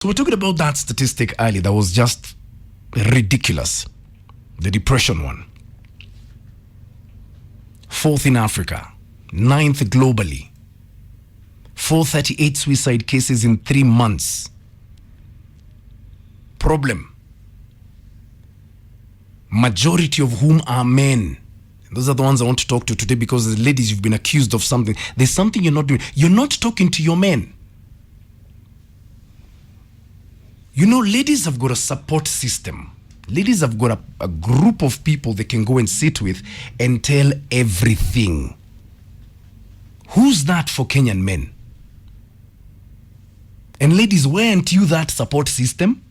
So we're talking about that statistic earlier that was just ridiculous. The depression one. 4th in Africa, 9th globally. 438 suicide cases in 3 months. Problem. Majority of whom are men. Those are the ones I want to talk to today, because as ladies, you've been accused of something. There's something you're not doing. You're not talking to your men. You know, ladies have got a support system. Ladies have got a group of people they can go and sit with and tell everything. Who's that for Kenyan men? And ladies, weren't you that support system?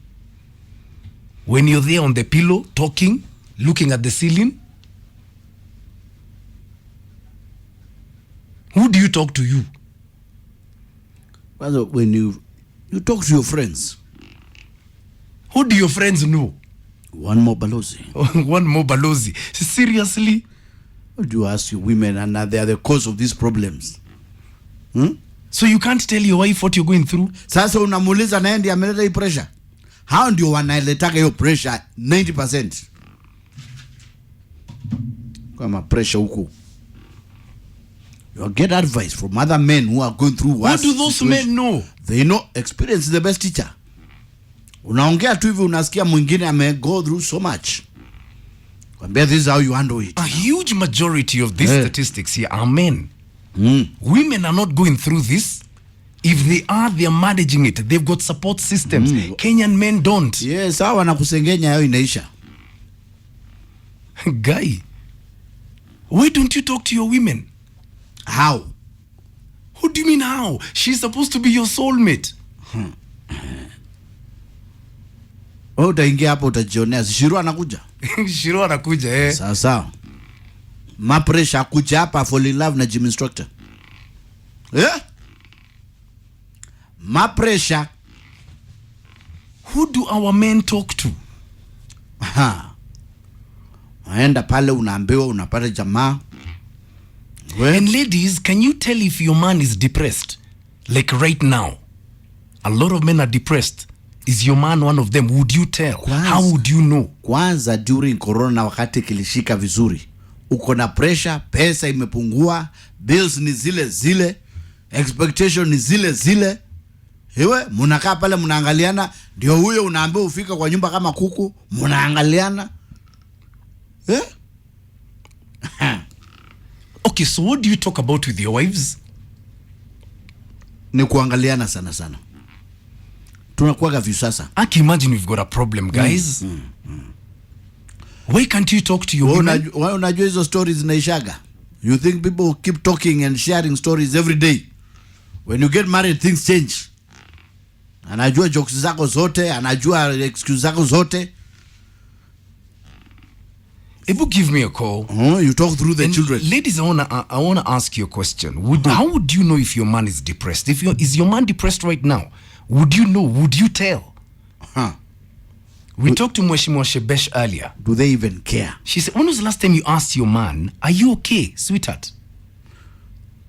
When you're there on the pillow, talking, looking at the ceiling? Who do you talk to you? Well, when you talk to your friends. Who do your friends know? One more balozi. One more balozi. Seriously? What do you ask your women, and they are the cause of these problems? So you can't tell your wife what you're going through? Sasa unamuuliza naye ndiye ameleta hii pressure. How ndio wanaletaka hiyo pressure 90%? Kama pressure huku. You get advice from other men who are going through worse. What do those men know? They know experience is the best teacher. Unaongea tu hivi unasikia mwingine ame go through so much. Kwambia this is how you handle it. A huge majority of these statistics here are men. Women are not going through this. If they are, they are managing it. They've got support systems. Kenyan men don't. Yes, hawa wanakusengenya yao inaisha. Guy, why don't you talk to your women? How? What do you mean how? She's supposed to be your soulmate. Wewe utaingia hapo utajionea. Shiro anakuja. Shiro anakuja Sasa. Ma pressure kuja hapa fall in love na gym instructor. Ma pressure. Who do our men talk to? Aenda pale unaambiwa unapata jamaa. And ladies, can you tell if your man is depressed? Like right now, a lot of men are depressed. Is your man one of them? Would you tell? How would you know? Kwanza during corona wakati kilishika vizuri. Uko na pressure, pesa imepungua, bills ni zile zile, expectation ni zile zile. Hewe, munakaa pale munaangaliana, ndio huyo unaambiwa ufika kwa nyumba kama kuku, munaangaliana. Okay, so what do you talk about with your wives? Ni kuangaliana sana sana. Tunakuaga view sasa. I can imagine you've got a problem, guys. Why can't you talk to your women? Why unajua hizo stories zinaishaga? You think people keep talking and sharing stories every day? When you get married, things change. Anajua jokes zako zote, anajua excuse zako zote. If you give me a call, you talk through the children. Ladies, I wanna ask you a question. How would you know if your man is depressed? Is your man depressed right now? Would you know? Would you tell? We talked to Mweshimwa Shebesh earlier. Do they even care? She said, when was the last time you asked your man, are you okay, sweetheart?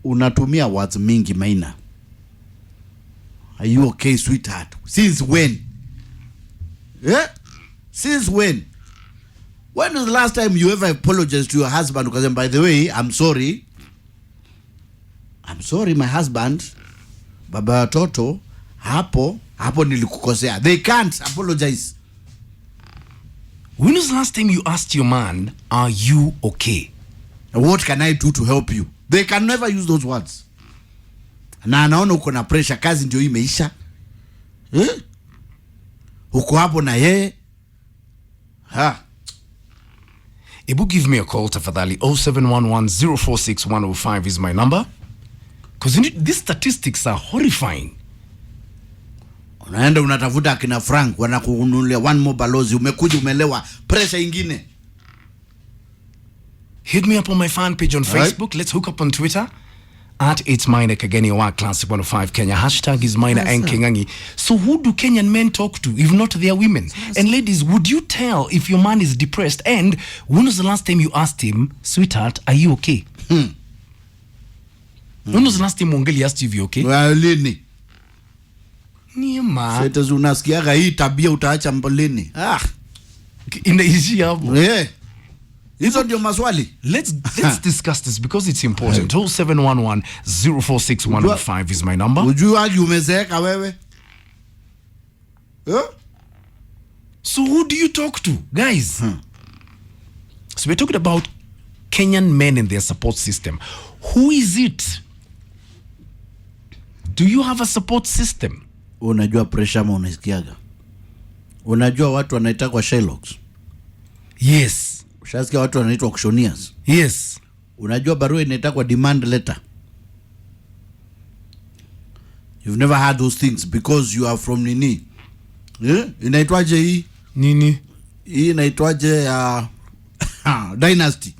Unatumia words mingi, Maina. Are you okay, sweetheart? Since when? Since when? When was the last time you ever apologized to your husband? Because, by the way, I'm sorry. I'm sorry, my husband. Baba Toto, hapo nilikukosea. They can't apologize. When was the last time you asked your man, are you okay? What can I do to help you? They can never use those words. Na anaona uko na pressure, kazi ndio imeisha. Uko hapo na yeye. Ibu, give me a call, tafadhali. 0711-046-105 is my number. Because these statistics are horrifying. Unaenda unatafuta akina Frank wanakununulia one more balozi, umekuja umelewa, pressure ingine. Hit me up on my fan page on Facebook. Let's hook up on Twitter at it's Maina Kageni or Classic 105 Kenya. Hashtag is Maina and Kengangi. So who do Kenyan men talk to if not their women? Yes. And ladies, would you tell if your man is depressed? And when was the last time you asked him, sweetheart, are you okay? When was the last time Mongeli asked you if you're okay? Well, Lini. Nima. Sasa unasikiaga hii tabia utaacha mbolini. Inaishia hapo. Hizo ndio maswali. Let's discuss this because it's important. 0711-046115 is my number. Ujuaje umezeeka wewe? So who do you talk to, guys? So we're talking about Kenyan men and their support system. Who is it? Do you have a support system? Unajua pressure ama unasikiaga? Unajua watu wanaitwa kwa Shylocks? Yes. Ushasikia watu wanaitwa auctioneers? Yes. Unajua barua inaitwa kwa demand letter? You've never had those things because you are from nini? Inaitwaje hii? Nini? Hii inaitwaje dynasty?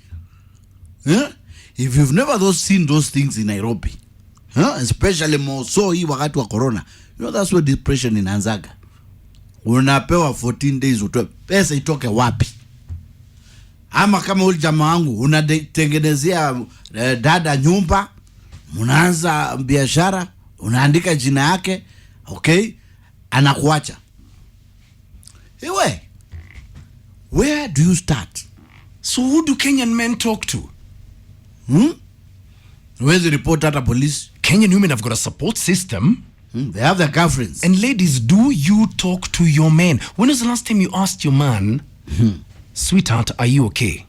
If you've never seen those things in Nairobi, especially more so hii wakati wa corona, you know that's where depression inaanzaga. Unapewa 14 days utoe pesa, itoke wapi? Ama kama ule jamaa wangu unatengenezea dada nyumba, mnaanza biashara, unaandika jina yake, okay, anakuacha. Ewe, where do you start? So who do Kenyan men talk to? Where's the report at the police? Kenyan women have got a support system. They have their girlfriends. And ladies, do you talk to your men? When was the last time you asked your man, sweetheart, are you okay?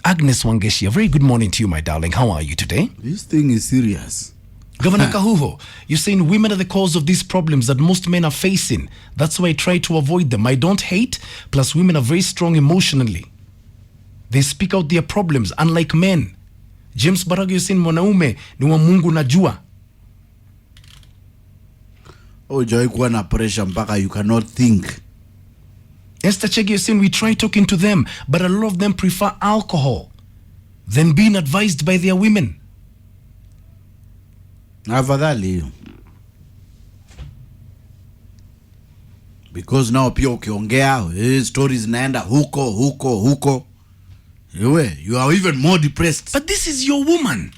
Agnes Wangeshi, a very good morning to you, my darling. How are you today? This thing is serious. Governor Kahuho, you're saying women are the cause of these problems that most men are facing. That's why I try to avoid them. I don't hate, plus women are very strong emotionally. They speak out their problems, unlike men. James Baraga, you're saying mwanaume ni wa Mungu najua. Joy kuwa na pressure mpaka you cannot think. Esther Chege, you're saying we try talking to them, but a lot of them prefer alcohol than being advised by their women. Afadhali. Because now pia ukiongea stories naenda huko. You are even more depressed. But this is your woman.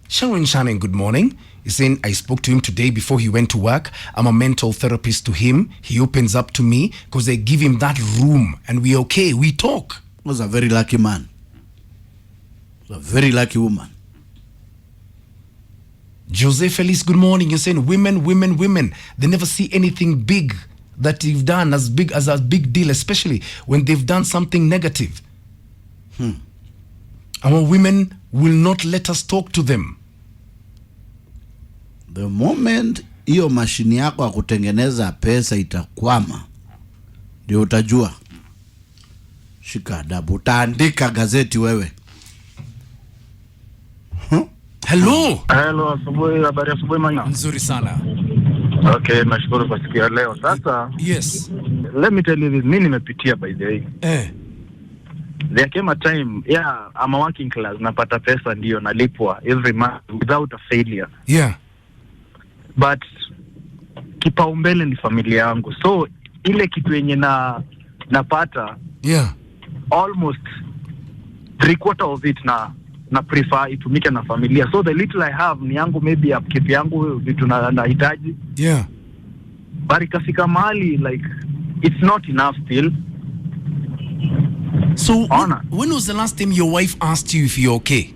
Sharon Shannon, good morning. He's saying, I spoke to him today before he went to work. I'm a mental therapist to him. He opens up to me because I give him that room and we're okay. We talk. He was a very lucky man. A very lucky woman. Jose Feliz, good morning. You're saying women. They never see anything big that you've done as big as a big deal, especially when they've done something negative. Our women will not let us talk to them. The moment hiyo mashini yako ya kutengeneza pesa itakwama, ndio utajua. Shika adabu, utaandika gazeti wewe. Hello, asubuhi, habari asubuhi Maina. Nzuri sana. Okay, nashukuru kwa siku ya leo. Sasa, yes. Let me tell you this, mimi nimepitia by the way. There came a time, I'm a working class, napata pesa ndio nalipwa every month without a failure. Yeah. But kipaumbele ni familia yangu. So ile kitu yenye napata, almost 3/4 of it na prefer itumike na familia. So the little I have ni yangu, maybe upkeep yangu, vitu nahitaji. Yeah. But ikafika mahali like it's not enough still. So when was the last time your wife asked you if you're okay?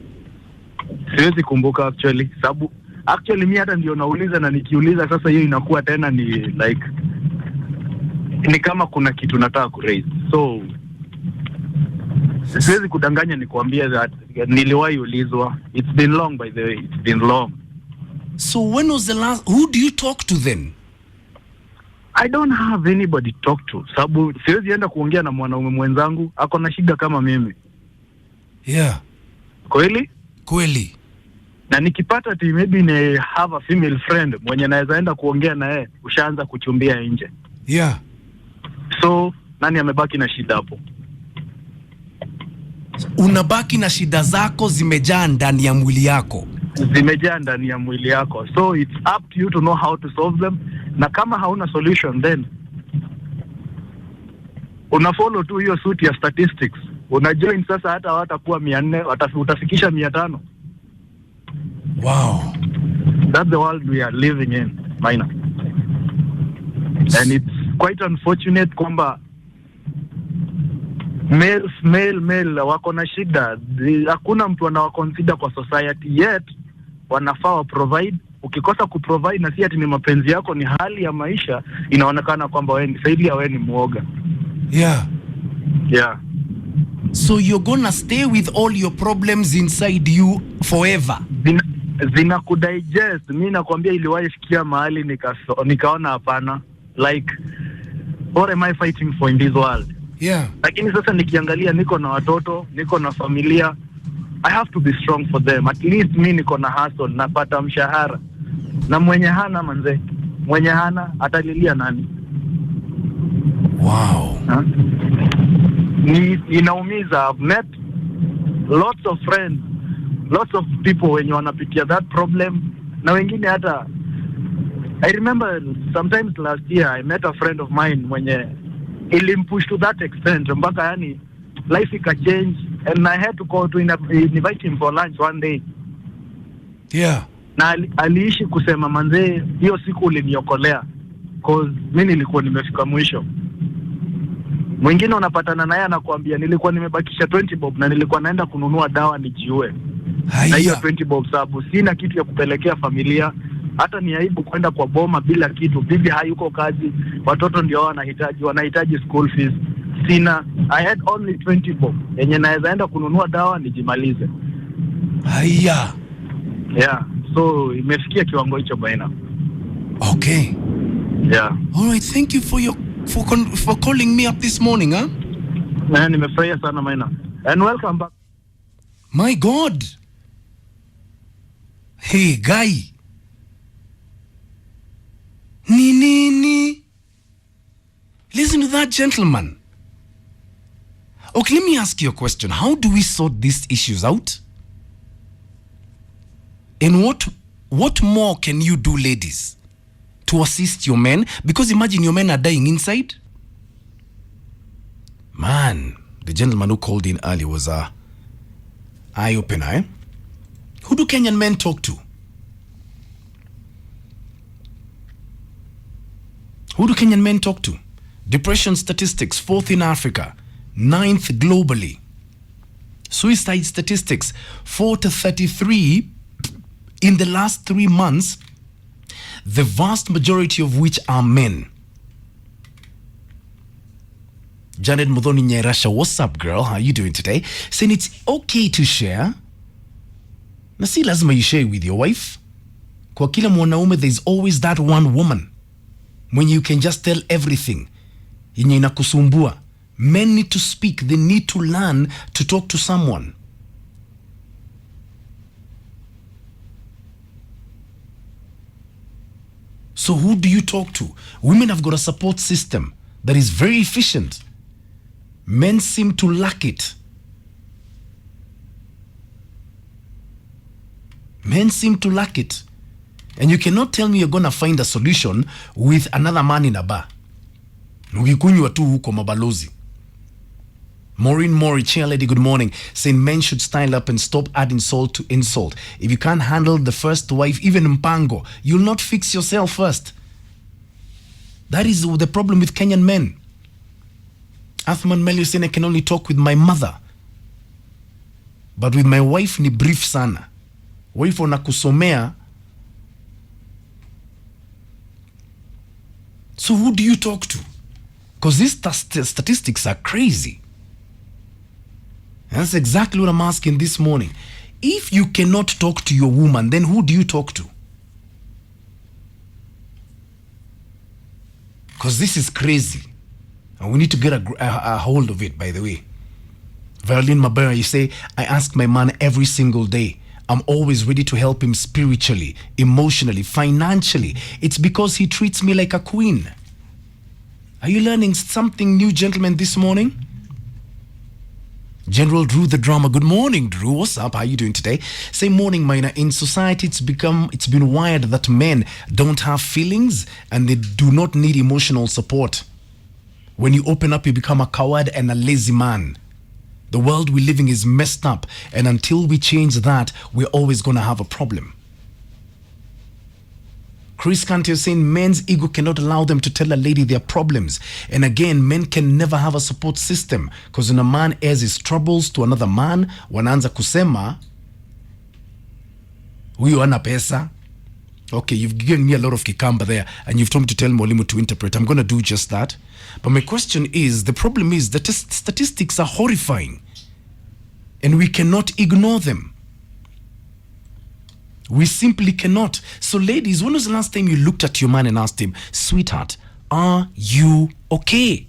Siwezi kumbuka actually. Sababu actually mimi hata ndio nauliza, na nikiuliza sasa hiyo inakuwa tena ni like ni kama kuna kitu nataka kuraise. So siwezi kudanganya nikwambia that niliwahi ulizwa. It's been long by the way. It's been long. So when was the last, who do you talk to then? I don't have anybody to talk to. Sababu siwezi enda kuongea na mwanaume mwenzangu ako na shida kama mimi. Yeah. Kweli? Na nikipata ati maybe ne have a female friend mwenye naweza enda kuongea na yeye, ushaanza kuchumbia nje. Yeah. So nani amebaki na shida hapo? Unabaki na shida zako zimejaa ndani ya mwili yako. So it's up to you to know how to solve them. Na kama hauna solution then unafollow tu hiyo suit ya statistics. Unajoin sasa, hata watakuwa 400, utafikisha 500. Wow. That's the world we are living in, Maina. And it's quite unfortunate kwamba male wako na shida. Hakuna mtu anawaconsider kwa society yet, wanafaa wa provide. Ukikosa kuprovide na si ati ni mapenzi yako, ni hali ya maisha, inaonekana kwamba wewe ni saidi ya wewe ni muoga. Yeah. So you're gonna stay with all your problems inside you forever. Zina kudigest. Mimi nakwambia iliwahi fikia mahali nikaona hapana, like what am I fighting for in this world? Yeah. Lakini sasa nikiangalia, niko na watoto, niko na familia, I have to be strong for them. At least mimi niko na hustle, napata mshahara. Na mwenye hana manze, mwenye hana atalilia nani? Wow. Inaumiza. I've met lots of friends, lots of people wenye wanapitia that problem, na wengine hata I remember sometimes last year I met a friend of mine mwenye ilimpush to that extent mpaka yani life ika change, and I had to call to invite him for lunch one day. Yeah. Na aliishi kusema manze, hiyo siku uliniokolea cause mimi nilikuwa nimefika mwisho. Mwingine unapatana naye anakuambia nilikuwa nimebakisha 20 bob na nilikuwa naenda kununua dawa nijiue. Na hiyo 20 bob sababu sina kitu ya kupelekea familia, hata ni aibu kwenda kwa boma bila kitu. Bibi hayuko kazi, watoto ndio wanahitaji school fees. Sina, I had only 20 bob yenye naweza enda kununua dawa nijimalize. Haya. Yeah, so imefikia kiwango hicho baina. Okay. Yeah. All right, thank you for calling me up this morning, huh? Na nimefurahia sana Maina. And welcome back. My God. Hey, guy. Ni. Listen to that gentleman. Okay, let me ask you a question. How do we sort these issues out? And what more can you do, ladies, to assist your men? Because imagine your men are dying inside. Man, the gentleman who called in earlier was a eye-opener, eh? Who do Kenyan men talk to? Who do Kenyan men talk to? Depression statistics, 4th in Africa, 9th globally. Suicide statistics, 4 to 33 in the last 3 months, the vast majority of which are men. Janet Mudhoni Nyerasha, what's up, girl? How are you doing today? Saying it's okay to share. Na si lazima you share with your wife. Kwa kila mwanaume, there's always that one woman when you can just tell everything yenye inakusumbua. Men need to speak. They need to learn to talk to someone. So who do you talk to? Women have got a support system that is very efficient. Men seem to lack it. Men seem to lack it. And you cannot tell me you're going to find a solution with another man in a bar. Ukikunywa tu huko mabalozi. Maureen Mori, chair lady, good morning. Saying men should style up and stop adding salt to insult. If you can't handle the first wife, even mpango, you'll not fix yourself first. That is the problem with Kenyan men. Athman Melu saying I can only talk with my mother. But with my wife ni brief sana. Wife wanakusomea. So who do you talk to? Because these statistics are crazy. And that's exactly what I'm asking this morning. If you cannot talk to your woman, then who do you talk to? Because this is crazy. And we need to get a hold of it, by the way. Violin Mabera, you say, I ask my man every single day. I'm always ready to help him spiritually, emotionally, financially. It's because he treats me like a queen. Are you learning something new, gentlemen, this morning? General Drew the drama. Good morning, Drew. What's up? How are you doing today? Say morning, Maina. In society, it's been wired that men don't have feelings and they do not need emotional support. When you open up, you become a coward and a lazy man. The world we're living is messed up, and until we change that, we're always going to have a problem. Chris Kante is saying men's ego cannot allow them to tell a lady their problems. And again, men can never have a support system because when a man airs his troubles to another man, wanaanza kusema, huyu ana pesa. Okay, you've given me a lot of kikamba there and you've told me to tell Mwalimu to interpret. I'm going to do just that. But my question is, the problem is that statistics are horrifying and we cannot ignore them. We simply cannot. So ladies, when was the last time you looked at your man and asked him, sweetheart, are you okay?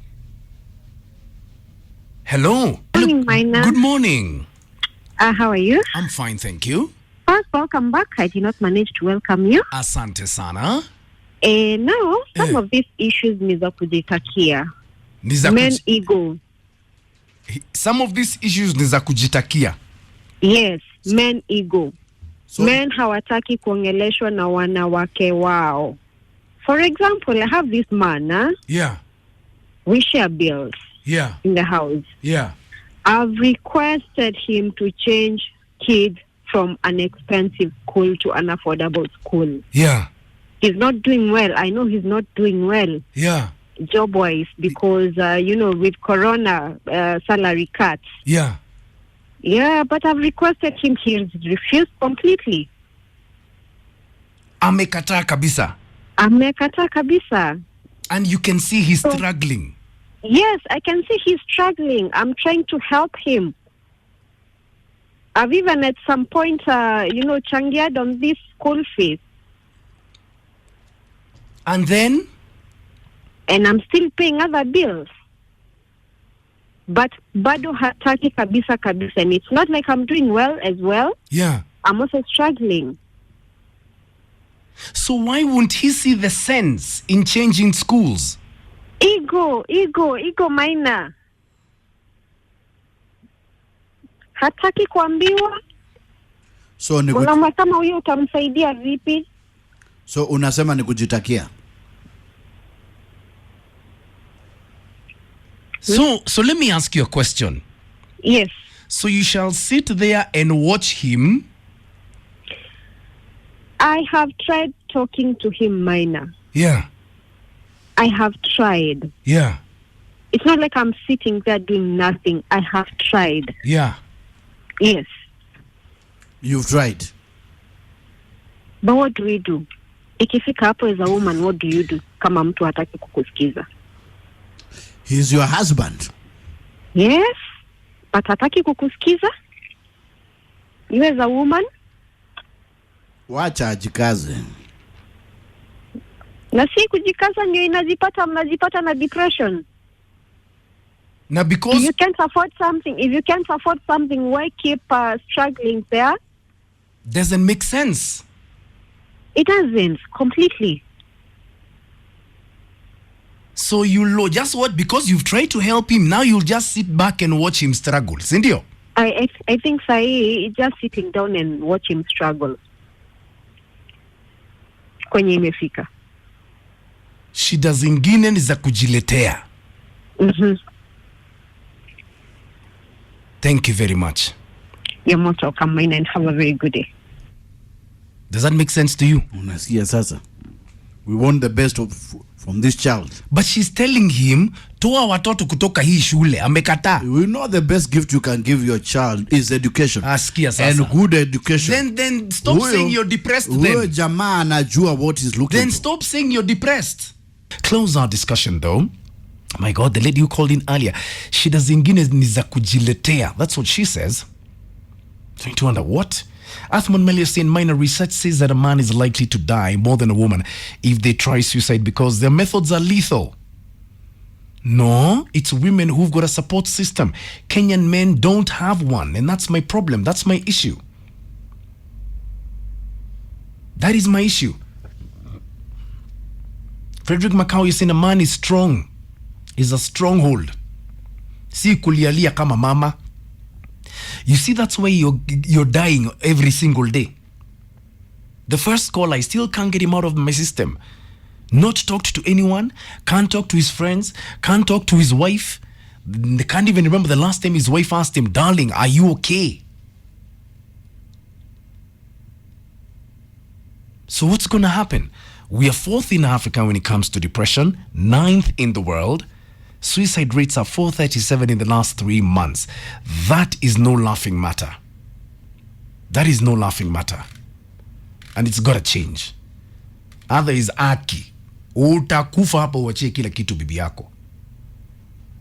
Hello. Morning, Maina. Good morning. How are you? I'm fine, thank you. First, welcome back. I did not manage to welcome you. Asante sana. Now, some of these issues ni za kujitakia. Men ego. Some of these issues ni za kujitakia. Yes, men ego. So, men hawataki kuongeleshwa na wanawake wao. For example, I have this man. Yeah. We share bills. Yeah. In the house. Yeah. I've requested him to change kids from an expensive school to an affordable school. Yeah. He's not doing well. I know he's not doing well. Yeah. Job-wise, because, with Corona, salary cuts. Yeah. Yeah, but I've requested him. He's refused completely. Amekataa kabisa. Amekataa kabisa. And you can see he's struggling. Yes, I can see he's struggling. I'm trying to help him. I've even at some point, changiad on this school fees. And then? And I'm still paying other bills. But bado hataki kabisa. And it's not like I'm doing well as well. Yeah. I'm also struggling. So why won't he see the sense in changing schools? Ego, Maina. Hataki kuambiwa. So unamwambia kama huyo utamsaidia vipi? So unasema ni kujitakia. So let me ask you a question. Yes. So you shall sit there and watch him. I have tried talking to him, Maina. Yeah. I have tried. Yeah. It's not like I'm sitting there doing nothing. I have tried. Yeah. Yes. You've tried. But what do we do? Ikifika hapo as a woman, what do you do? Kama mtu hataki kukusikiza. He's your husband. Yes. But hataki kukusikiza. You as a woman. Wacha ajikaze. Na si kujikaza ndio mnajipata na depression. Now because if you can't afford something, why keep struggling there? Doesn't make sense. It doesn't completely. So just what? Because you've tried to help him, now you'll just sit back and watch him struggle, sindio? I think sahi just sitting down and watch him struggle. Kwenye imefika. Shida zingine ni za kujiletea. Thank you very much. You're most welcome, Maina, and have a very good day. Does that make sense to you? Unasikia sasa. We want the best from this child. But she's telling him, toa watoto kutoka hii shule, amekataa. We know the best gift you can give your child is education. Asikia sasa. And good education. Then stop saying you're depressed then. Huyo jamaa anajua what he's looking Then for. stop saying you're depressed. Close our discussion though. My God, the lady who called in earlier, shida zingine ni za kujiletea. That's what she says. Trying to wonder what? Athman Melia saying minor research says that a man is likely to die more than a woman if they try suicide because their methods are lethal. No, it's women who've got a support system. Kenyan men don't have one, and that's my problem. That's my issue. That is my issue. Frederick Macau, you're saying a man is strong. Is a stronghold. Si kulialia kama mama. You see, that's why you're dying every single day. The first call, I still can't get him out of my system. Not talked to anyone, can't talk to his friends, can't talk to his wife. They can't even remember the last time his wife asked him, darling, are you okay? So what's going to happen? We are 4th in Africa when it comes to depression, 9th in the world. Suicide rates are 437 in the last 3 months. That is no laughing matter. That is no laughing matter. And it's got to change. Other is aki. Utakufa hapo uachie kila kitu bibi yako.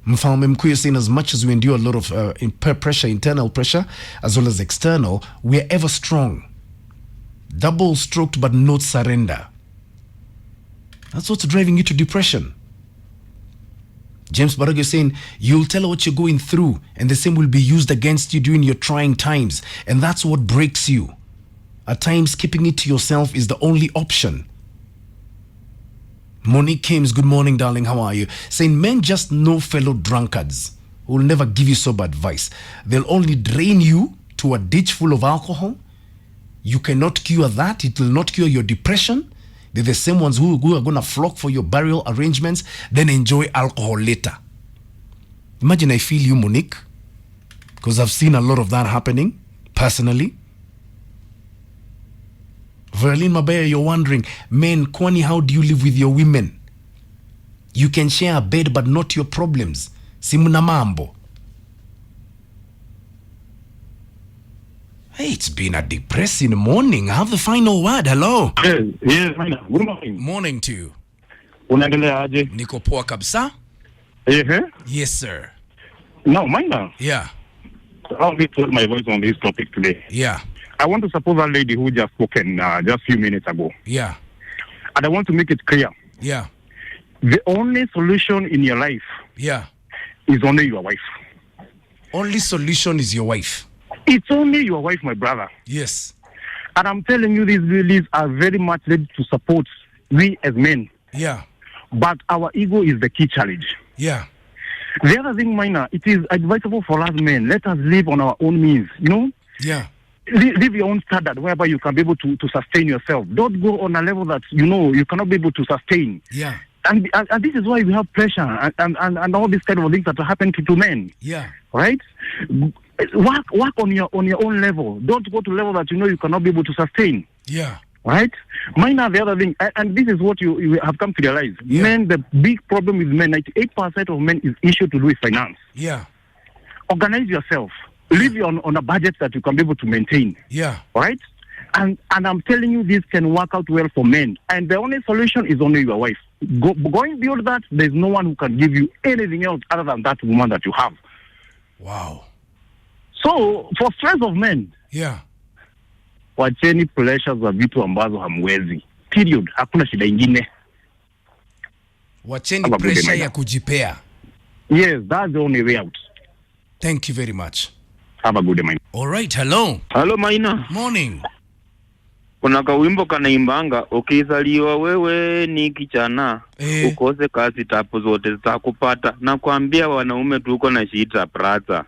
Mfalme mkuu is saying as much as we endure a lot of pressure, internal pressure, as well as external, we are ever strong. Double stroked but not surrender. That's what's driving you to depression. James Baraga is saying, you'll tell her what you're going through, and the same will be used against you during your trying times. And that's what breaks you. At times, keeping it to yourself is the only option. Monique Kims, good morning, darling. How are you? Saying, men just know fellow drunkards who will never give you sober advice. They'll only drain you to a ditch full of alcohol. You cannot cure that. It will not cure your depression. They're the same ones who are going to flock for your burial arrangements, then enjoy alcohol later. Imagine I feel you, Monique, because I've seen a lot of that happening, personally. Verlene Mabaya, you're wondering, men, kwani, how do you live with your women? You can share a bed, but not your problems. Simuna mambo. Hey, it's been a depressing morning. Have the final word. Hello. Yes, Maina. Good morning. Morning to you. Unaendelea aje? Niko poa kabisa. Yes, sir. No, Maina. Yeah. I'll be put my voice on this topic today. Yeah. I want to support that lady who just spoken just a few minutes ago. Yeah. And I want to make it clear. Yeah. The only solution in your life Yeah. is only your wife. Only solution is your wife. It's only your wife, my brother. Yes. And I'm telling you, these ladies are very much ready to support we as men. Yeah. But our ego is the key challenge. Yeah. The other thing, Maina, it is advisable for us men. Let us live on our own means, you know? Yeah. Live your own standard whereby you can be able to sustain yourself. Don't go on a level that, you know, you cannot be able to sustain. Yeah. And this is why we have pressure and all these kind of things that happen to men. Yeah. Right? Work on your own level. Don't go to level that you know you cannot be able to sustain. Yeah. Right? Mine are the other thing, and this is what you have come to realize. Yeah. Men, the big problem with men, 98% of men is issue to do with finance. Yeah. Organize yourself. Live on a budget that you can be able to maintain. Yeah. Right? And I'm telling you, this can work out well for men. And the only solution is only your wife. Going beyond that, there's no one who can give you anything else other than that woman that you have. Wow. So, for stress of men, Yeah. wacheni pressures za vitu ambazo hamwezi. Period. Hakuna shida ingine. Wacheni pressure ya kujipea. Yes, that's the only way out. Thank you very much. Have a good day, Maina. All right, hello. Hello, Maina. Morning. Kuna kawimbo kanaimbanga, ukizaliwa wewe ni kichana, ukose kazi tapo zote zitakupata. Na kuambia wanaume tuko na shida brother.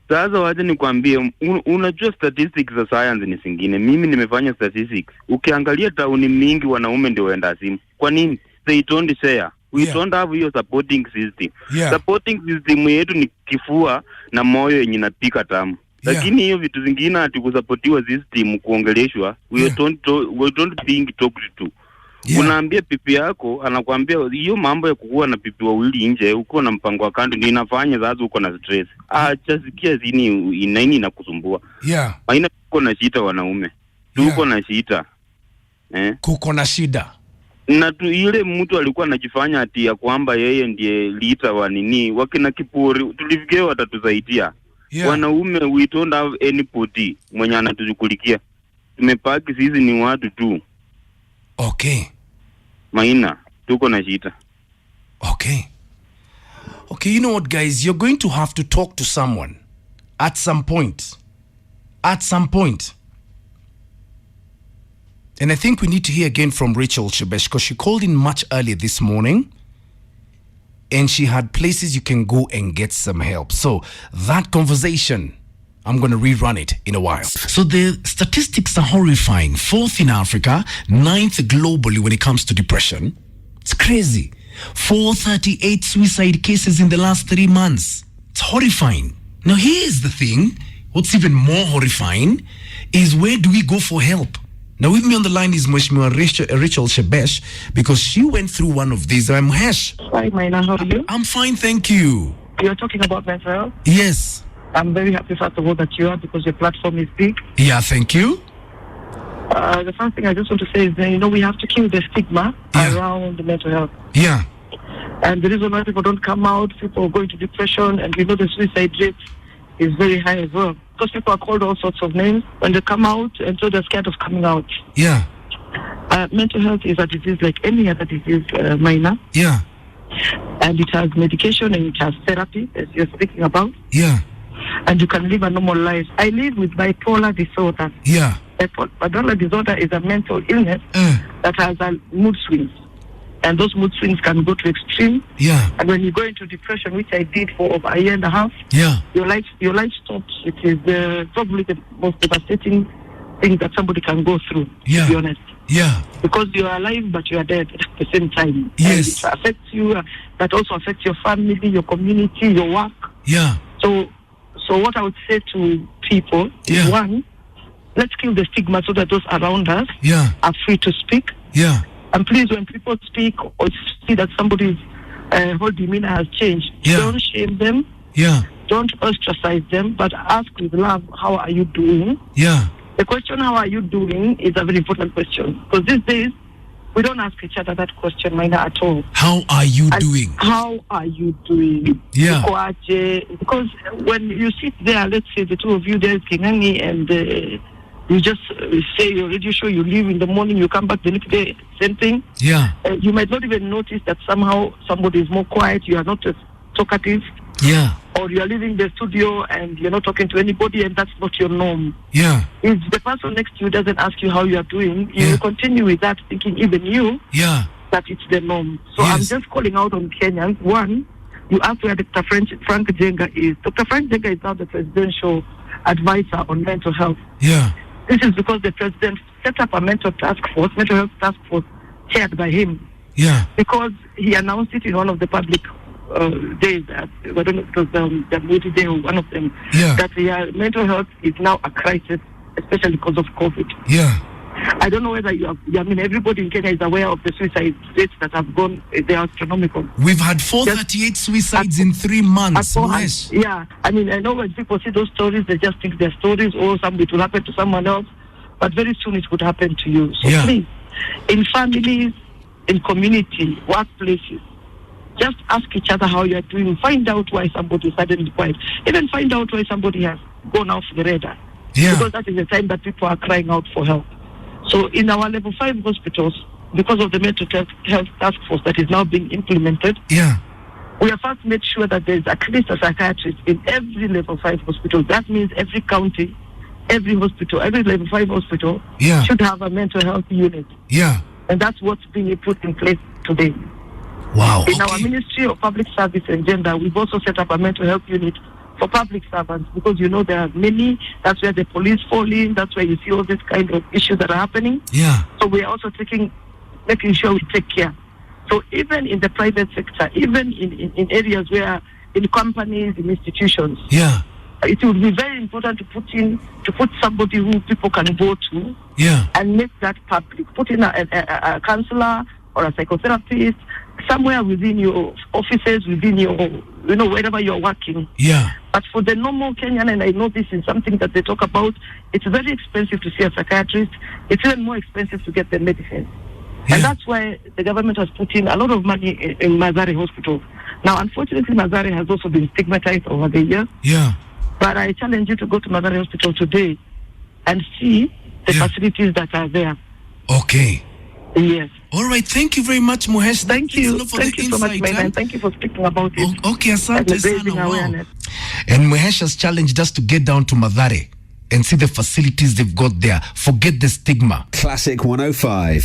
Sasa waje nikwambie, unajua statistics za science ni singine. Mimi nimefanya statistics. Ukiangalia tauni mingi wanaume ndio waenda simu. Kwa nini? They don't share. We don't have your supporting system. Supporting system yetu ni kifua na moyo yenye napika tamu. Lakini hiyo vitu zingine ati kusapotiwa system kuongeleshwa, we don't being talked to. Unaambia pipi yako, anakuambia hiyo mambo ya kukuwa na pipi wawili nje, uko na mpango wa kando ndio inafanya sasa uko na stress. Chasikia zini inaini inakusumbua. Maina uko na shida wanaume. Tuko na shida. Kuko na shida. Na ile mtu alikuwa anajifanya ati ya kwamba yeye ndiye leader wa nini, wakina Kipuri tulifikia watatusaidia. Wanaume we don't have anybody mwenye anatushughulikia. Tumepaki sisi ni watu tu. Okay. Maina, tuko na shida. Okay. Okay, you know what guys, you're going to have to talk to someone at some point. At some point. And I think we need to hear again from Rachel Shebesh because she called in much earlier this morning and she had places you can go and get some help. So that conversation, I'm going to rerun it in a while. So the statistics are horrifying. 4th in Africa, 9th globally when it comes to depression. It's crazy. 438 suicide cases in the last 3 months. It's horrifying. Now here's the thing. What's even more horrifying is where do we go for help? Now with me on the line is Mheshimiwa Rachel Shebesh, because she went through one of these. I'm Hesh. Hi, Maina, how are you? I'm fine, thank you. You're talking about mental health? Yes. I'm very happy, first of all, that you are, because your platform is big. Yeah, thank you. The first thing I just want to say is that, we have to kill the stigma around mental health. Yeah. And the reason why people don't come out, people go into depression, and the suicide rate is very high as well. Because people are called all sorts of names when they come out, and so they're scared of coming out. Yeah. Mental health is a disease like any other disease, Maina. Yeah. And it has medication and it has therapy, as you're speaking about. Yeah. And you can live a normal life. I live with bipolar disorder. Yeah. Bipolar disorder is a mental illness that has mood swings. And those mood swings can go to extreme. Yeah. And when you go into depression, which I did for over a year and a half, your life stops. It is probably the most devastating thing that somebody can go through, to be honest. Yeah. Because you are alive, but you are dead at the same time. Yes. And it affects you. That also affects your family, your community, your work. Yeah. So what I would say to people is, one, let's kill the stigma so that those around us are free to speak. Yeah. And please, when people speak or see that somebody's whole demeanor has changed, don't shame them. Yeah. Don't ostracize them, but ask with love, how are you doing? Yeah. The question, how are you doing, is a very important question. Because these days, we don't ask each other that question, Maina, at all. How are you doing? How are you doing? Yeah. Because when you sit there, let's say the two of you there, Kingani, and you just say your radio show, you leave in the morning, you come back the next day, same thing. Yeah. You might not even notice that somehow somebody is more quiet, you are not as talkative. Yeah. Or you are leaving the studio and you're not talking to anybody, and that's not your norm. Yeah. If the person next to you doesn't ask you how you are doing, you will continue with that, thinking even you that it's the norm. So I'm just calling out on Kenyans. One, you asked where Dr. Frank Jenga is. Dr. Frank Jenga is now the presidential advisor on mental health. Yeah. This is because the president set up a mental health task force chaired by him. Yeah. Because he announced it in one of the public days, I don't know if it was the Moody Day or one of them, that mental health is now a crisis, especially because of COVID. Yeah. I don't know whether everybody in Kenya is aware of the suicide rates that have gone, they are astronomical. We've had 438 suicides in 3 months. Yes. Yeah. I know when people see those stories, they just think they're stories, or it will happen to someone else, but very soon it could happen to you. So please, in families, in community, workplaces, just ask each other how you are doing. Find out why somebody is suddenly quiet. Even find out why somebody has gone off the radar. Yeah. Because that is the time that people are crying out for help. So in our level 5 hospitals, because of the mental health task force that is now being implemented, we have first made sure that there is at least a psychiatrist in every level 5 hospital. That means every county, every hospital, every level 5 hospital should have a mental health unit. Yeah. And that's what's being put in place today. Wow. In our Ministry of Public Service and Gender, we've also set up a mental health unit for public servants, because there are many. That's where the police fall in. That's where you see all these kind of issues that are happening. Yeah. So we are also making sure we take care. So even in the private sector, even in areas where, in companies, in institutions, it would be very important to put somebody who people can go to, and make that public. Put in a counselor or a psychotherapist somewhere within your offices, within your, wherever you're working. Yeah. But for the normal Kenyan, and I know this is something that they talk about, it's very expensive to see a psychiatrist. It's even more expensive to get the medicine. Yeah. And that's why the government has put in a lot of money in Mathare Hospital. Now, unfortunately, Mathare has also been stigmatized over the years. Yeah. But I challenge you to go to Mathare Hospital today and see the facilities that are there. Okay. Yes. All right. Thank you very much, Muhesh. Thank you. Thank you so much, Maina, and thank you for speaking about it. Okay, asante sana. Wow. And Muhesh has challenged us to get down to Mathare and see the facilities they've got there. Forget the stigma. Classic 105.